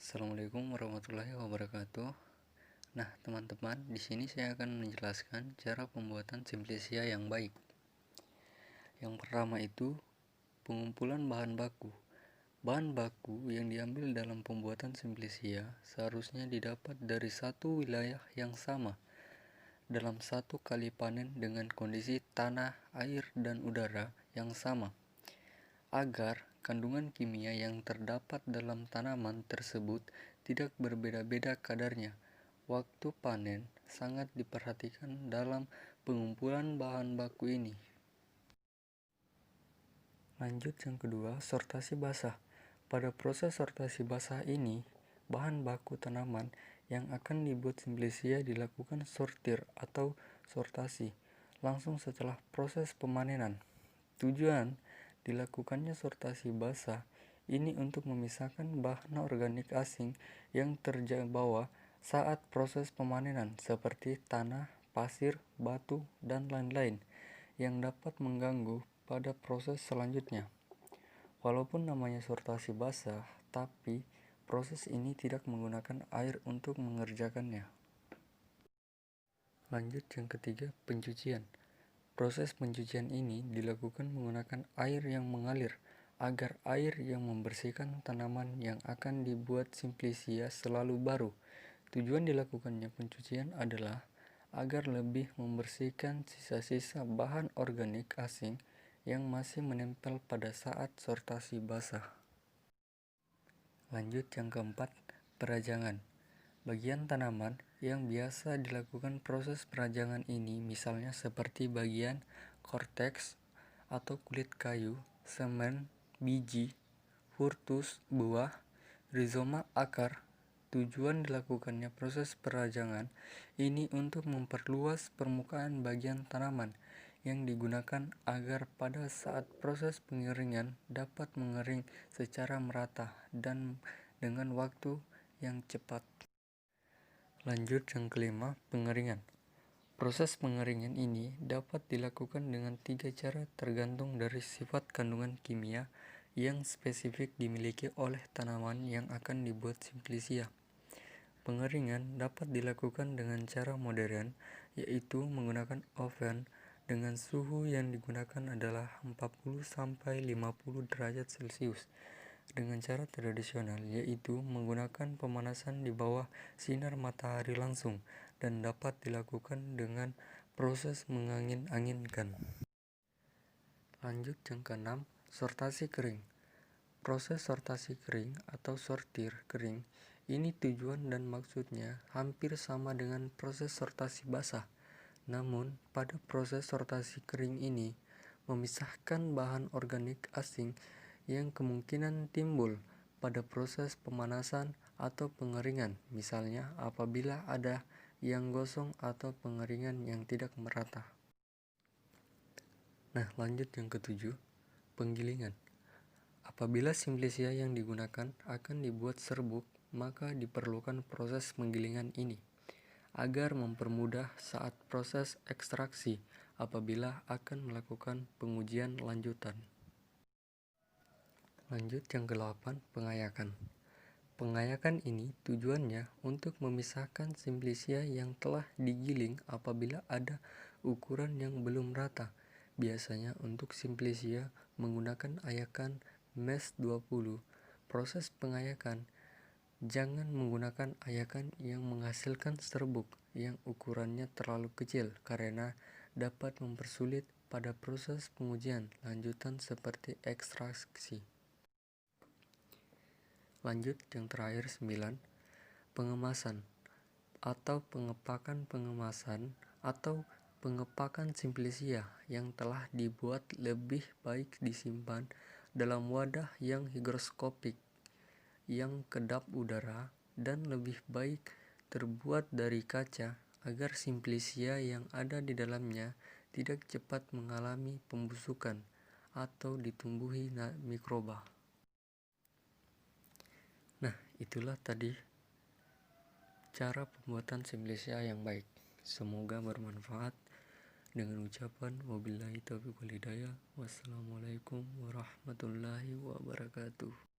Assalamualaikum warahmatullahi wabarakatuh. Nah, teman-teman, di sini saya akan menjelaskan cara pembuatan simplisia yang baik. Yang pertama itu pengumpulan bahan baku. Bahan baku yang diambil dalam pembuatan simplisia seharusnya didapat dari satu wilayah yang sama dalam satu kali panen dengan kondisi tanah, air, dan udara yang sama, agar kandungan kimia yang terdapat dalam tanaman tersebut tidak berbeda-beda kadarnya. Waktu panen sangat diperhatikan dalam pengumpulan bahan baku ini. Lanjut yang kedua, sortasi basah. Pada proses sortasi basah ini, bahan baku tanaman yang akan dibuat simplisia dilakukan sortir atau sortasi langsung setelah proses pemanenan. Tujuan dilakukannya sortasi basah ini untuk memisahkan bahan organik asing yang terbawa saat proses pemanenan seperti tanah, pasir, batu, dan lain-lain yang dapat mengganggu pada proses selanjutnya. Walaupun namanya sortasi basah, tapi proses ini tidak menggunakan air untuk mengerjakannya. Lanjut yang ketiga, pencucian. Proses pencucian ini dilakukan menggunakan air yang mengalir agar air yang membersihkan tanaman yang akan dibuat simplisia selalu baru. Tujuan dilakukannya pencucian adalah agar lebih membersihkan sisa-sisa bahan organik asing yang masih menempel pada saat sortasi basah. Lanjut yang keempat, perajangan. Bagian tanaman yang biasa dilakukan proses perajangan ini misalnya seperti bagian korteks atau kulit kayu, semen, biji, furtus, buah, rizoma akar. Tujuan dilakukannya proses perajangan ini untuk memperluas permukaan bagian tanaman yang digunakan agar pada saat proses pengeringan dapat mengering secara merata dan dengan waktu yang cepat. Lanjut yang kelima, pengeringan. Proses pengeringan ini dapat dilakukan dengan 3 cara tergantung dari sifat kandungan kimia yang spesifik dimiliki oleh tanaman yang akan dibuat simplisia. Pengeringan dapat dilakukan dengan cara modern, yaitu menggunakan oven dengan suhu yang digunakan adalah 40-50 derajat Celcius. Dengan cara tradisional, yaitu menggunakan pemanasan di bawah sinar matahari langsung dan dapat dilakukan dengan proses mengangin-anginkan. Lanjut yang keenam, sortasi kering. Proses sortasi kering atau sortir kering ini tujuan dan maksudnya hampir sama dengan proses sortasi basah. Namun, pada proses sortasi kering ini memisahkan bahan organik asing yang kemungkinan timbul pada proses pemanasan atau pengeringan, misalnya apabila ada yang gosong atau pengeringan yang tidak merata. Nah, lanjut yang ketujuh, penggilingan. Apabila simplisia yang digunakan akan dibuat serbuk, maka diperlukan proses penggilingan ini agar mempermudah saat proses ekstraksi apabila akan melakukan pengujian lanjutan. Lanjut yang ke-8, pengayakan. Pengayakan ini tujuannya untuk memisahkan simplisia yang telah digiling apabila ada ukuran yang belum rata. Biasanya untuk simplisia menggunakan ayakan MES 20. Proses pengayakan jangan menggunakan ayakan yang menghasilkan serbuk yang ukurannya terlalu kecil karena dapat mempersulit pada proses pengujian lanjutan seperti ekstraksi. Lanjut yang terakhir 9, pengemasan atau pengemasan atau pengepakan simplisia yang telah dibuat lebih baik disimpan dalam wadah yang higroskopik yang kedap udara dan lebih baik terbuat dari kaca agar simplisia yang ada di dalamnya tidak cepat mengalami pembusukan atau ditumbuhi mikroba. Nah, itulah tadi cara pembuatan simplisia yang baik. Semoga bermanfaat. Dengan ucapan wabillahi taufiq wal hidayah. Wassalamualaikum warahmatullahi wabarakatuh.